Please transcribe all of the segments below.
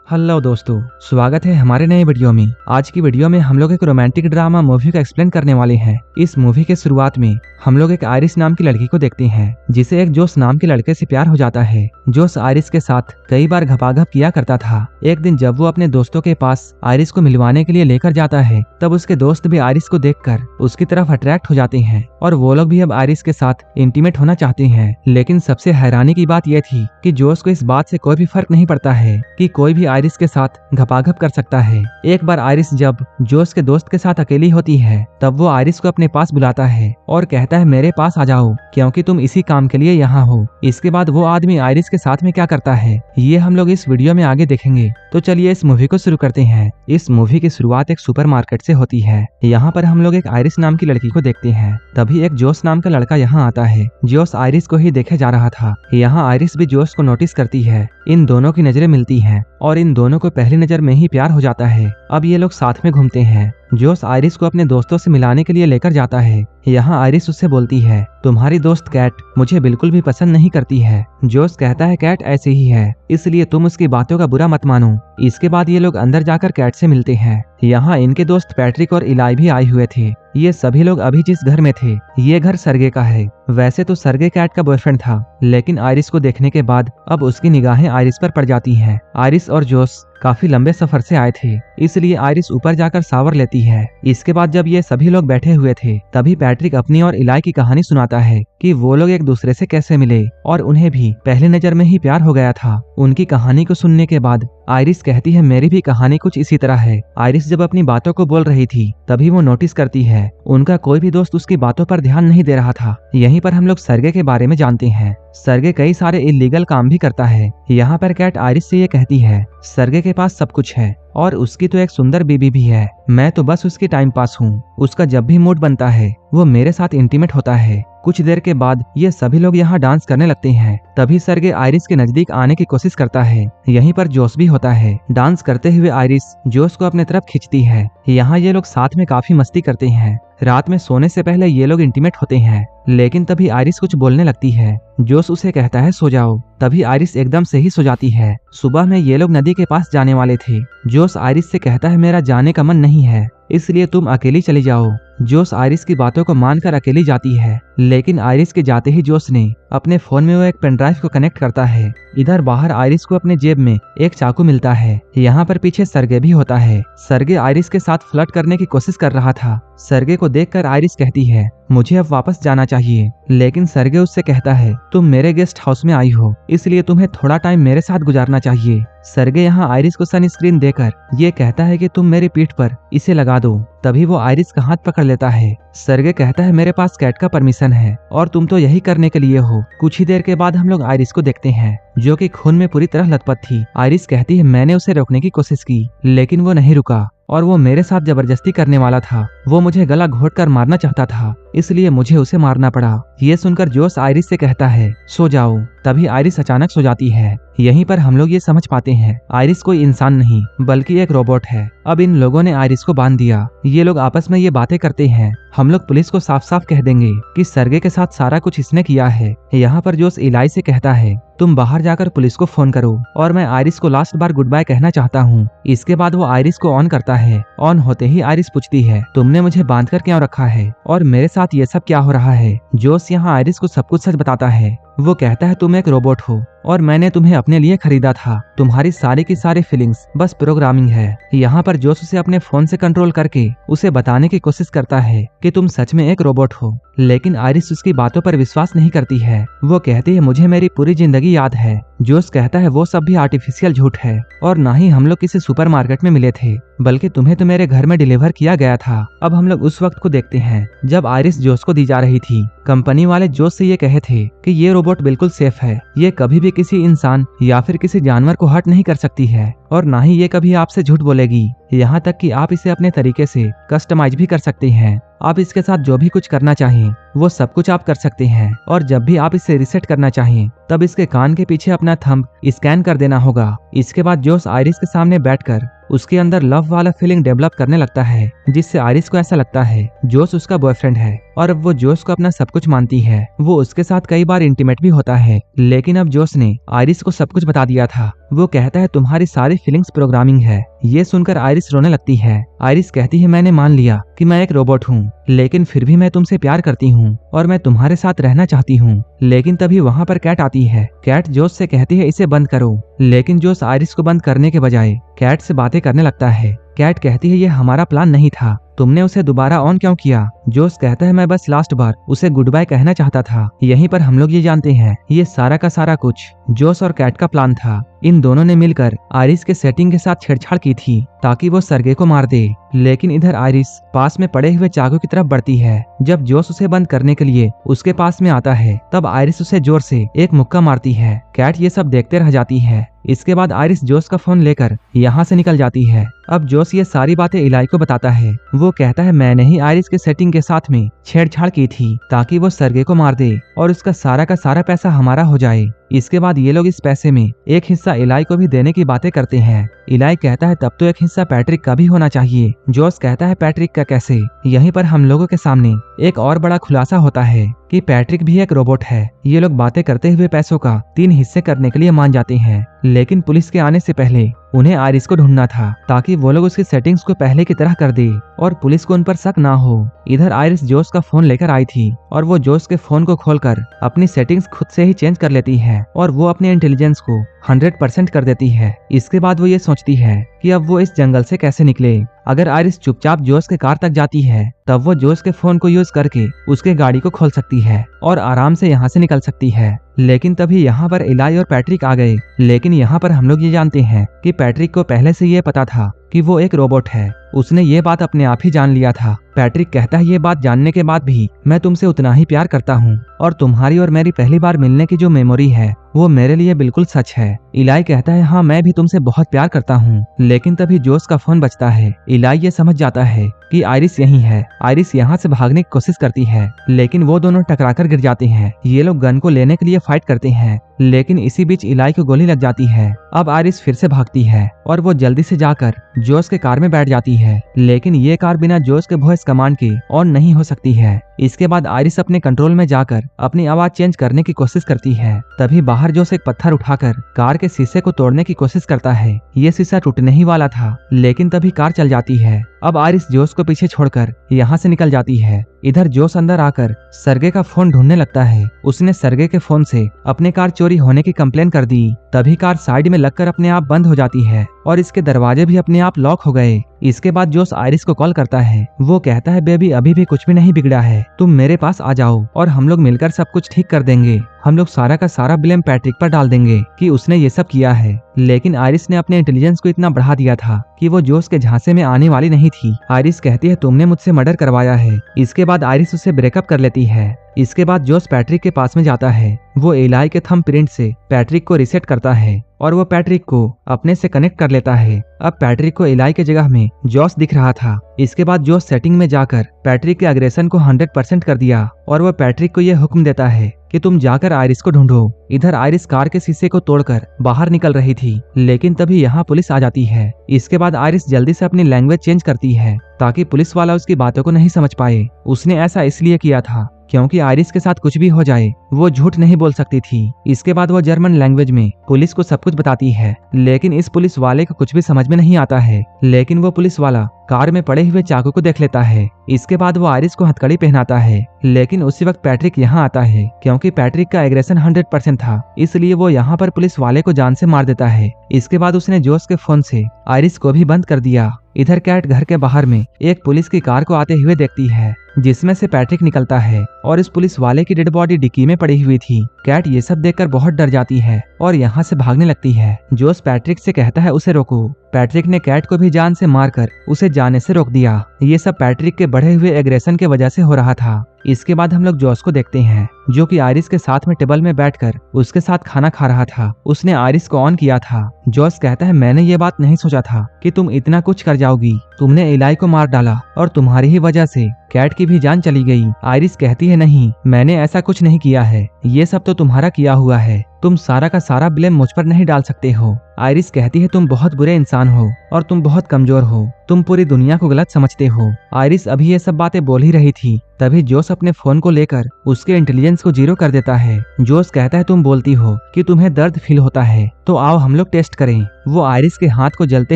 Hello दोस्तों, स्वागत है हमारे नए वीडियो में। आज की वीडियो में हम लोग एक रोमांटिक ड्रामा मूवी का एक्सप्लेन करने वाले हैं। इस मूवी के शुरुआत में हम लोग एक आयरिस नाम की लड़की को देखते हैं, जिसे एक जोश नाम के लड़के से प्यार हो जाता है। जोश आयरिस के साथ कई बार घपाघप किया करता था। एक दिन जब वो अपने दोस्तों के पास आयरिस को मिलवाने के लिए लेकर जाता है, तब उसके दोस्त भी आयरिस को देखकर उसकी तरफ अट्रैक्ट हो जाते हैं और वो लोग भी अब आयरिस के साथ इंटीमेट होना चाहते हैं। लेकिन सबसे हैरानी की बात यह थी कि जोश को इस बात से कोई भी फर्क नहीं पड़ता है कि कोई भी आयरिस के साथ घपाघप कर सकता है। एक बार आयरिस जब जोश के दोस्त के साथ अकेली होती है, तब वो आयरिस को अपने पास बुलाता है और कहता है मेरे पास आ जाओ, क्योंकि तुम इसी काम के लिए यहाँ हो। इसके बाद वो आदमी आयरिस के साथ में क्या करता है, ये हम लोग इस वीडियो में आगे देखेंगे। तो चलिए इस मूवी को शुरू करते हैं। इस मूवी की शुरुआत एक सुपरमार्केट से होती है। यहाँ पर हम लोग एक आयरिस नाम की लड़की को देखते हैं। तभी एक जोश नाम का लड़का यहाँ आता है। जोश आयरिस को ही देखे जा रहा था। यहाँ आयरिस भी जोश को नोटिस करती है। इन दोनों की नजरें मिलती हैं और इन दोनों को पहली नजर में ही प्यार हो जाता है। अब ये लोग साथ में घूमते हैं। जोश आयरिस को अपने दोस्तों से मिलाने के लिए लेकर जाता है। यहाँ आयरिस उससे बोलती है तुम्हारी दोस्त कैट मुझे बिल्कुल भी पसंद नहीं करती है। जोश कहता है कैट ऐसे ही है, इसलिए तुम उसकी बातों का बुरा मत मानो। इसके बाद ये लोग अंदर जाकर कैट से मिलते हैं। यहाँ इनके दोस्त पैट्रिक और इलाई भी आए हुए थे। ये सभी लोग अभी जिस घर में थे, ये घर सरगे का है। वैसे तो सरगे कैट का बॉयफ्रेंड था, लेकिन आयरिस को देखने के बाद अब उसकी निगाहें आयरिस पर पड़ जाती हैं। आयरिस और जोश काफी लंबे सफर से आए थे, इसलिए आयरिस ऊपर जाकर शावर लेती है। इसके बाद जब ये सभी लोग बैठे हुए थे, तभी पैट्रिक अपनी और इलाई की कहानी सुनाता है कि वो लोग एक दूसरे से कैसे मिले और उन्हें भी पहली नजर में ही प्यार हो गया था। उनकी कहानी को सुनने के बाद आयरिस कहती है मेरी भी कहानी कुछ इसी तरह है। आयरिस जब अपनी बातों को बोल रही थी, तभी वो नोटिस करती है उनका कोई भी दोस्त उसकी बातों पर ध्यान नहीं दे रहा था। यहीं पर हम लोग सरगे के बारे में जानते हैं। सरगे कई सारे इल्लीगल काम भी करता है। यहाँ पर कैट आयरिस से ये कहती है सरगे के पास सब कुछ है और उसकी तो एक सुंदर बीबी भी है। मैं तो बस उसकी टाइम पास हूँ। उसका जब भी मूड बनता है वो मेरे साथ इंटीमेट होता है। कुछ देर के बाद ये सभी लोग यहाँ डांस करने लगते हैं। तभी सरगे आयरिस के नजदीक आने की कोशिश करता है। यहीं पर जोश भी होता है। डांस करते हुए आयरिस जोश को अपने तरफ खींचती है। यहाँ ये लोग साथ में काफी मस्ती करते हैं। रात में सोने से पहले ये लोग इंटीमेट होते हैं, लेकिन तभी आयरिस कुछ बोलने लगती है। जोश उसे कहता है सो जाओ। तभी आयरिस एकदम से ही सो जाती है। सुबह में ये लोग नदी के पास जाने वाले थे। जोश आयरिस से कहता है मेरा जाने का मन नहीं है, इसलिए तुम अकेली चली जाओ। जोश आयरिस की बातों को मानकर अकेली जाती है, लेकिन आयरिस के जाते ही जोश ने अपने फोन में वो एक पेन ड्राइव को कनेक्ट करता है। इधर बाहर आयरिस को अपने जेब में एक चाकू मिलता है। यहाँ पर पीछे सरगे भी होता है। सरगे आयरिस के साथ फ्लर्ट करने की कोशिश कर रहा था। सरगे को देखकर आयरिस कहती है मुझे अब वापस जाना चाहिए, लेकिन सरगे उससे कहता है तुम मेरे गेस्ट हाउस में आई हो, इसलिए तुम्हें थोड़ा टाइम मेरे साथ गुजारना चाहिए। सरगे यहाँ आयरिस को सनस्क्रीन देकर ये कहता है कि तुम मेरी पीठ पर इसे लगा दो। तभी वो आयरिस का हाथ पकड़ लेता है। सरगे कहता है मेरे पास कैट का परमिशन है और तुम तो यही करने के लिए हो। कुछ ही देर के बाद हम लोग आयरिस को देखते हैं, जो कि खून में पूरी तरह लथपथ थी। आयरिस कहती है मैंने उसे रोकने की कोशिश की, लेकिन वो नहीं रुका और वो मेरे साथ जबरदस्ती करने वाला था। वो मुझे गला घोंटकर मारना चाहता था, इसलिए मुझे उसे मारना पड़ा। ये सुनकर जोश आयरिस से कहता है सो जाओ। तभी आयरिस अचानक सो जाती है। यहीं पर हम लोग ये समझ पाते हैं आयरिस कोई इंसान नहीं बल्कि एक रोबोट है। अब इन लोगों ने आयरिस को बांध दिया। ये लोग आपस में ये बातें करते हैं हम लोग पुलिस को साफ साफ कह देंगे कि सरगे के साथ सारा कुछ इसने किया है। यहाँ पर जोश इलाई से कहता है तुम बाहर जाकर पुलिस को फोन करो और मैं आयरिस को लास्ट बार गुड बाय कहना चाहता हूँ। इसके बाद वो आयरिस को ऑन करता है। ऑन होते ही आयरिस पूछती है तुमने मुझे बांध कर क्यों रखा है और मेरे साथ ये सब क्या हो रहा है। जोश यहाँ आयरिस को सब कुछ सच बताता है। वो कहता है तुम एक रोबोट हो और मैंने तुम्हें अपने लिए खरीदा था। तुम्हारी सारी की सारी फीलिंग्स बस प्रोग्रामिंग है। यहाँ पर जोश उसे अपने फोन से कंट्रोल करके उसे बताने की कोशिश करता है कि तुम सच में एक रोबोट हो, लेकिन आयरिस उसकी बातों पर विश्वास नहीं करती है। वो कहती है मुझे मेरी पूरी जिंदगी याद है। जोश कहता है वो सब भी आर्टिफिशियल झूठ है और ना ही हम लोग किसी सुपरमार्केट में मिले थे, बल्कि तुम्हें तो मेरे घर में डिलीवर किया गया था। अब हम लोग उस वक्त को देखते हैं जब आयरिस जोश को दी जा रही थी। कंपनी वाले जोश से ये कहे थे कि ये रोबोट बिल्कुल सेफ है, ये कभी भी किसी इंसान या फिर किसी जानवर को हर्ट नहीं कर सकती है और ना ही ये कभी आपसे झूठ बोलेगी। यहाँ तक कि आप इसे अपने तरीके से कस्टमाइज भी कर सकते हैं। आप इसके साथ जो भी कुछ करना चाहें वो सब कुछ आप कर सकते हैं और जब भी आप इसे रिसेट करना चाहें तब इसके कान के पीछे अपना थंब स्कैन कर देना होगा। इसके बाद जोश आयरिस के सामने बैठकर उसके अंदर लव वाला फीलिंग डेवलप करने लगता है, जिससे आयरिस को ऐसा लगता है जोश उसका बॉयफ्रेंड है और अब वो जोश को अपना सब कुछ मानती है। वो उसके साथ कई बार इंटीमेट भी होता है, लेकिन अब जोश ने आयरिस को सब कुछ बता दिया था। वो कहता है तुम्हारी सारी फीलिंग्स प्रोग्रामिंग है। ये सुनकर आयरिस रोने लगती है। आयरिस कहती है मैंने मान लिया कि मैं एक रोबोट हूँ, लेकिन फिर भी मैं तुमसे प्यार करती हूँ और मैं तुम्हारे साथ रहना चाहती हूँ। लेकिन तभी वहाँ पर कैट आती है। कैट जोश से कहती है इसे बंद करो, लेकिन जोश आयरिस को बंद करने के बजाय कैट से बातें करने लगता है। कैट कहती है ये हमारा प्लान नहीं था, तुमने उसे दोबारा ऑन क्यों किया? जोश कहता है मैं बस लास्ट बार उसे गुड बाय कहना चाहता था। यहीं पर हम लोग ये जानते हैं ये सारा का सारा कुछ जोश और कैट का प्लान था। इन दोनों ने मिलकर आयरिस के सेटिंग के साथ छेड़छाड़ की थी ताकि वो सरगे को मार दे। लेकिन इधर आयरिस पास में पड़े हुए चाकू की तरफ बढ़ती है। जब जोश उसे बंद करने के लिए उसके पास में आता है, तब आयरिस उसे जोर से एक मुक्का मारती है। कैट ये सब देखते रह जाती है। इसके बाद आयरिस जोश का फोन लेकर यहाँ से निकल जाती है। अब जोश ये सारी बातें इलाई को बताता है। वो कहता है मैंने ही आयरिस के सेटिंग के साथ में छेड़छाड़ की थी ताकि वो सरगे को मार दे और उसका सारा का सारा पैसा हमारा हो जाए। इसके बाद ये लोग इस पैसे में एक हिस्सा इलाई को भी देने की बातें करते हैं। इलाई कहता है तब तो एक हिस्सा पैट्रिक का भी होना चाहिए। जोश कहता है पैट्रिक का कैसे? यहीं पर हम लोगों के सामने एक और बड़ा खुलासा होता है कि पैट्रिक भी एक रोबोट है। ये लोग बातें करते हुए पैसों का 3 हिस्से करने के लिए मान जाते हैं, लेकिन पुलिस के आने से पहले उन्हें आयरिस को ढूंढना था ताकि वो लोग उसकी सेटिंग्स को पहले की तरह कर दे और पुलिस को उन पर शक ना हो। इधर आयरिस जोश का फोन लेकर आई थी और वो जोश के फोन को खोलकर अपनी सेटिंग्स खुद से ही चेंज कर लेती है और वो अपने इंटेलिजेंस को 100% कर देती है। इसके बाद वो ये सोचती है कि अब वो इस जंगल से कैसे निकले। अगर आयरिस चुपचाप जोश के कार तक जाती है, तब वो जोश के फोन को यूज करके उसके गाड़ी को खोल सकती है और आराम से यहाँ से निकल सकती है। लेकिन तभी यहाँ पर इलाई और पैट्रिक आ गए। लेकिन यहाँ पर हम लोग ये जानते हैं कि पैट्रिक को पहले से ये पता था कि वो एक रोबोट है। उसने ये बात अपने आप ही जान लिया था। पैट्रिक कहता है ये बात जानने के बाद भी मैं तुमसे उतना ही प्यार करता हूँ और तुम्हारी और मेरी पहली बार मिलने की जो मेमोरी है वो मेरे लिए बिल्कुल सच है। इलाई कहता है हाँ मैं भी तुमसे बहुत प्यार करता हूँ। लेकिन तभी जोश का फोन बजता है। इलाई ये समझ जाता है कि आयरिस यहीं है। आयरिस यहाँ से भागने की कोशिश करती है, लेकिन वो दोनों टकराकर गिर जाते हैं। ये लोग गन को लेने के लिए फाइट करते हैं, लेकिन इसी बीच इलाई को गोली लग जाती है। अब आयरिस फिर से भागती है और वो जल्दी से जाकर जोश के कार में बैठ जाती है, लेकिन ये कार बिना जोश के वॉइस कमांड के ऑन नहीं हो सकती है। इसके बाद आयरिस अपने कंट्रोल में जाकर अपनी आवाज चेंज करने की कोशिश करती है। तभी बाहर जोश एक पत्थर उठाकर कार के शीशे को तोड़ने की कोशिश करता है। ये शीशा टूटने ही वाला था, लेकिन तभी कार चल जाती है। अब आयरिस जोश को पीछे छोड़कर यहाँ से निकल जाती है। इधर जोश अंदर आकर सरगे का फोन ढूंढने लगता है। उसने सरगे के फोन से अपने कार चोरी होने की कंप्लेन कर दी। तभी कार साइड में लगकर अपने आप बंद हो जाती है और इसके दरवाजे भी अपने आप लॉक हो गए। इसके बाद जोश आयरिस को कॉल करता है। वो कहता है बेबी अभी भी कुछ भी नहीं बिगड़ा है, तुम मेरे पास आ जाओ और हम लोग मिलकर सब कुछ ठीक कर देंगे। हम लोग सारा का सारा ब्लेम पैट्रिक पर डाल देंगे कि उसने ये सब किया है। लेकिन आयरिस ने अपने इंटेलिजेंस को इतना बढ़ा दिया था कि वो जोश के झांसे में आने वाली नहीं थी। आयरिस कहती है तुमने मुझसे मर्डर करवाया है। इसके बाद आयरिस उससे ब्रेकअप कर लेती है। इसके बाद जोश पैट्रिक के पास में जाता है। वो इलाई के थंब प्रिंट से पैट्रिक को रीसेट करता है और वो पैट्रिक को अपने से कनेक्ट कर लेता है। अब पैट्रिक को इलाई के जगह में जोश दिख रहा था। इसके बाद जोश सेटिंग में जाकर पैट्रिक के अग्रेशन को 100% कर दिया और वो पैट्रिक को यह हुक्म देता है कि तुम जाकर आयरिस को ढूंढो। इधर आयरिस कार के शीशे को तोड़कर बाहर निकल रही थी, लेकिन तभी यहाँ पुलिस आ जाती है। इसके बाद आयरिस जल्दी से अपनी लैंग्वेज चेंज करती है ताकि पुलिस वाला उसकी बातों को नहीं समझ पाए। उसने ऐसा इसलिए किया था क्योंकि आयरिस के साथ कुछ भी हो जाए वो झूठ नहीं बोल सकती थी। इसके बाद वो जर्मन लैंग्वेज में पुलिस को सब कुछ बताती है, लेकिन इस पुलिस वाले को कुछ भी समझ में नहीं आता है। लेकिन वो पुलिस वाला कार में पड़े हुए चाकू को देख लेता है। इसके बाद वो आयरिस को हथकड़ी पहनाता है, लेकिन उसी वक्त पैट्रिक यहाँ आता है। क्योंकि पैट्रिक का एग्रेशन 100% था, इसलिए वो यहाँ पर पुलिस वाले को जान से मार देता है। इसके बाद उसने जोश के फोन से आयरिस को भी बंद कर दिया। इधर कैट घर के बाहर में एक पुलिस की कार को आते हुए देखती है, जिसमें से पैट्रिक निकलता है और इस पुलिस वाले की डेड बॉडी डिक्की में पड़ी हुई थी। कैट ये सब देखकर बहुत डर जाती है और यहाँ से भागने लगती है। जोश पैट्रिक से कहता है उसे रोको। पैट्रिक ने कैट को भी जान से मारकर उसे जाने से रोक दिया। ये सब पैट्रिक के बढ़े हुए एग्रेशन के वजह से हो रहा था। इसके बाद हम लोग जोश को देखते हैं, जो कि आयरिस के साथ में टेबल में बैठकर उसके साथ खाना खा रहा था। उसने आयरिस को ऑन किया था। जोश कहता है मैंने ये बात नहीं सोचा था कि तुम इतना कुछ कर जाओगी। तुमने इलाई को मार डाला और तुम्हारी ही वजह से कैट की भी जान चली गई। आयरिस कहती है नहीं, मैंने ऐसा कुछ नहीं किया है, ये सब तो तुम्हारा किया हुआ है। तुम सारा का सारा ब्लेम मुझ पर नहीं डाल सकते हो। आयरिस कहती है तुम बहुत बुरे इंसान हो और तुम बहुत कमजोर हो, तुम पूरी दुनिया को गलत समझते हो। आयरिस अभी ये सब बातें बोल ही रही थी तभी जोस अपने फोन को लेकर उसके इंटेलिजेंस को 0 कर देता है। जोस कहता है तुम बोलती हो कि तुम्हें दर्द फील होता है, तो आओ हम लोग टेस्ट करें। वो आयरिस के हाथ को जलते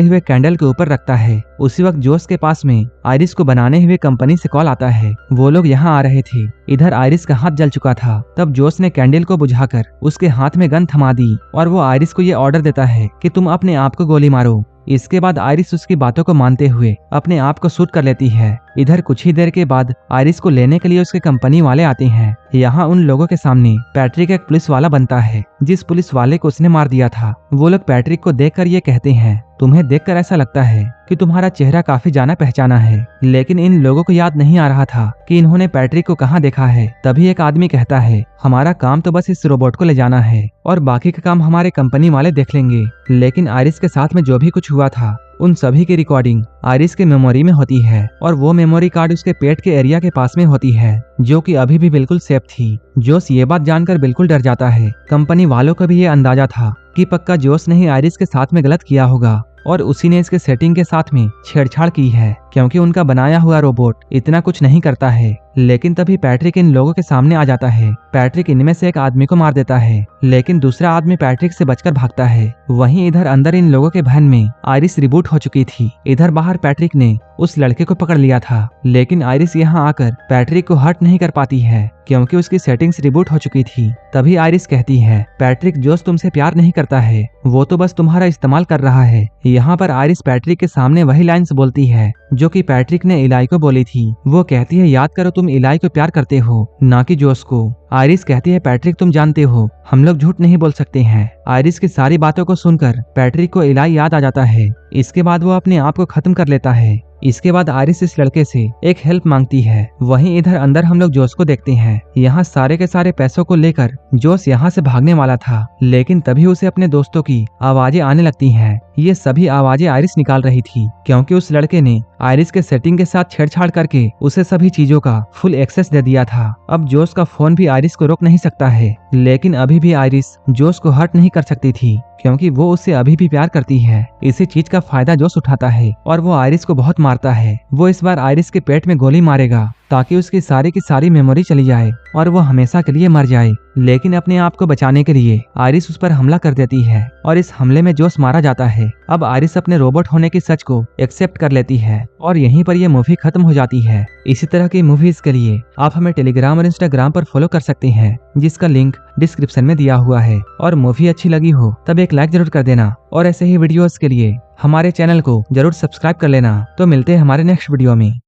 हुए कैंडल के ऊपर रखता है। उसी वक्त जोस के पास में आयरिस को बनाने हुए कंपनी से कॉल आता है। वो लोग यहाँ आ रहे थे। इधर आयरिस का हाथ जल चुका था। तब जोस ने कैंडल को बुझाकर उसके हाथ में गन थमा दी और वो आयरिस को ये ऑर्डर देता है कि तुम अपने आप को गोली मारो। इसके बाद आयरिस उसकी बातों को मानते हुए अपने आप को शूट कर लेती है। इधर कुछ ही देर के बाद आयरिस को लेने के लिए उसके कंपनी वाले आते हैं। यहाँ उन लोगों के सामने पैट्रिक एक पुलिस वाला बनता है, जिस पुलिस वाले को उसने मार दिया था। वो लोग पैट्रिक को देखकर ये कहते हैं तुम्हें देखकर ऐसा लगता है कि तुम्हारा चेहरा काफी जाना पहचाना है। लेकिन इन लोगों को याद नहीं आ रहा था कि इन्होंने पैट्रिक को कहाँ देखा है। तभी एक आदमी कहता है हमारा काम तो बस इस रोबोट को ले जाना है और बाकी का काम हमारे कंपनी वाले देख लेंगे। लेकिन आयरिस के साथ में जो भी कुछ हुआ था उन सभी की रिकॉर्डिंग आयरिस के मेमोरी में होती है और वो मेमोरी कार्ड उसके पेट के एरिया के पास में होती है, जो कि अभी भी बिल्कुल सेफ थी। जोस ये बात जानकर बिल्कुल डर जाता है। कंपनी वालों को भी ये अंदाजा था कि पक्का जोस ने ही आयरिस के साथ में गलत किया होगा और उसी ने इसके सेटिंग के साथ में छेड़छाड़ की है, क्योंकि उनका बनाया हुआ रोबोट इतना कुछ नहीं करता है। लेकिन तभी पैट्रिक इन लोगों के सामने आ जाता है। पैट्रिक इनमें से एक आदमी को मार देता है, लेकिन दूसरा आदमी पैट्रिक से बचकर भागता है। वहीं इधर अंदर इन लोगों के वैन में आयरिस रिबूट हो चुकी थी। इधर बाहर पैट्रिक ने उस लड़के को पकड़ लिया था, लेकिन आयरिस यहाँ आकर पैट्रिक को हर्ट नहीं कर पाती है, क्योंकि उसकी सेटिंग्स रिबूट हो चुकी थी। तभी आयरिस कहती है पैट्रिक जोस तुमसे प्यार नहीं करता है, वो तो बस तुम्हारा इस्तेमाल कर रहा है। यहाँ पर आयरिस पैट्रिक के सामने वही लाइन्स बोलती है जो कि पैट्रिक ने इलाई को बोली थी। वो कहती है याद करो तुम इलाई को प्यार करते हो, ना कि जोस को। आयरिस कहती है पैट्रिक तुम जानते हो हम लोग झूठ नहीं बोल सकते हैं। आयरिस की सारी बातों को सुनकर पैट्रिक को इलाई याद आ जाता है। इसके बाद वो अपने आप को खत्म कर लेता है। इसके बाद आयरिस इस लड़के से एक हेल्प मांगती है। वहीं इधर अंदर हम लोग जोस को देखते हैं। यहाँ सारे के सारे पैसों को लेकर जोस यहाँ से भागने वाला था, लेकिन तभी उसे अपने दोस्तों की आवाजें आने लगती हैं। ये सभी आवाजें आयरिस निकाल रही थी, क्योंकि उस लड़के ने आयरिस के सेटिंग के साथ छेड़छाड़ करके उसे सभी चीजों का फुल एक्सेस दे दिया था। अब जोस का फोन भी आयरिस को रोक नहीं सकता है, लेकिन अभी भी आयरिस जोस को हर्ट नहीं कर सकती थी, क्योंकि वो उससे अभी भी प्यार करती है। इसी चीज का फायदा जोस उठाता है और वो आयरिस को बहुत मारता है। वो इस बार आयरिस के पेट में गोली मारेगा ताकि उसकी सारी की सारी मेमोरी चली जाए और वो हमेशा के लिए मर जाए। लेकिन अपने आप को बचाने के लिए आयरिस उस पर हमला कर देती है और इस हमले में जोस मारा जाता है। अब आयरिस अपने रोबोट होने की सच को एक्सेप्ट कर लेती है और यहीं पर ये मूवी खत्म हो जाती है। इसी तरह की मूवीज के लिए आप हमें टेलीग्राम और इंस्टाग्राम पर फॉलो कर सकते हैं, जिसका लिंक डिस्क्रिप्शन में दिया हुआ है। और मूवी अच्छी लगी हो तब एक लाइक जरूर कर देना और ऐसे ही वीडियोस के लिए हमारे चैनल को जरूर सब्सक्राइब कर लेना। तो मिलते हैं हमारे नेक्स्ट वीडियो में।